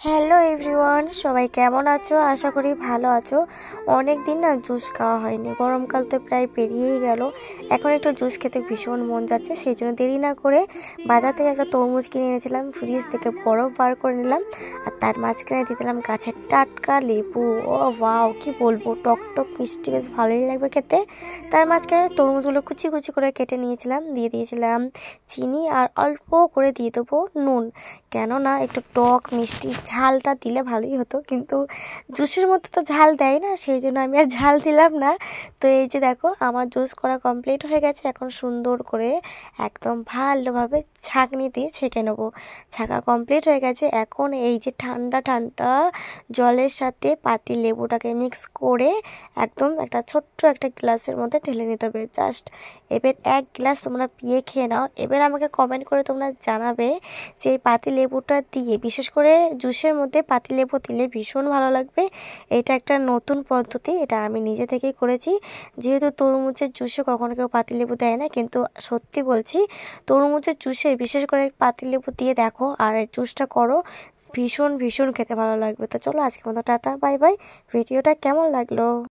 Hello everyone, সবাই কেমন আছো? আশা করি ভালো আছো। অনেক দিন না জুস খাওয়া হয়নি, গরমকাল তো প্রায় পেরিয়েই গেল। এখন একটু জুস খেতে ভীষণ মন যাচ্ছে, সেই জন্য দেরি না করে বাজার থেকে একটা তরমুজ কিনে এনেছিলাম, ফ্রিজ থেকে বরফ বার করে নিলাম, আর তার মাঝখানে দিয়ে দিলাম গাছের টাটকা লেবু। ও ওয়াও, কি বলবো, টক টক মিষ্টি, বেশ ভালোই লাগবে খেতে। তার মাঝখানে তরমুজগুলো কুচি কুচি করে কেটে নিয়েছিলাম, দিয়ে দিয়েছিলাম চিনি, আর অল্প করে দিয়ে দেবো নুন, কেননা একটু টক মিষ্টি ঝালটা দিলে ভালোই হতো, কিন্তু জুসের মধ্যে তো ঝাল দেয় না, সেই জন্য আমি আর ঝাল দিলাম না। তো এই যে দেখো, আমার জুস করা কমপ্লিট হয়ে গেছে। এখন সুন্দর করে একদম ভালোভাবে ছাঁকনি দিয়ে ছেঁকে নেবো। ছাঁকা কমপ্লিট হয়ে গেছে। এখন এই যে ঠান্ডা ঠান্ডা জলের সাথে পাতি লেবুটাকে মিক্স করে একদম একটা ছোট্ট একটা গ্লাসের মধ্যে ঢেলে নিতে হবে। জাস্ট এবার এক গ্লাস তোমরা পিয়ে খেয়ে নাও। এবার আমাকে কমেন্ট করে তোমরা জানাবে যে এই পাতি লেবুটা দিয়ে, বিশেষ করে জুসের মধ্যে পাতি লেবু দিলে ভীষণ ভালো লাগবে। এটা একটা নতুন পদ্ধতি, এটা আমি নিজে থেকেই করেছি। যেহেতু তরমুজের জুসে কখনো কেউ পাতি লেবু দেয় না, কিন্তু সত্যি বলছি, তরমুজের জুসে বিশেষ করে পাতি লেবু দিয়ে দেখো আর এই জুসটা করো, ভীষণ ভীষণ খেতে ভালো লাগবে। তো চলো আজকের মতো টাটা, বাই বাই। ভিডিওটা কেমন লাগলো?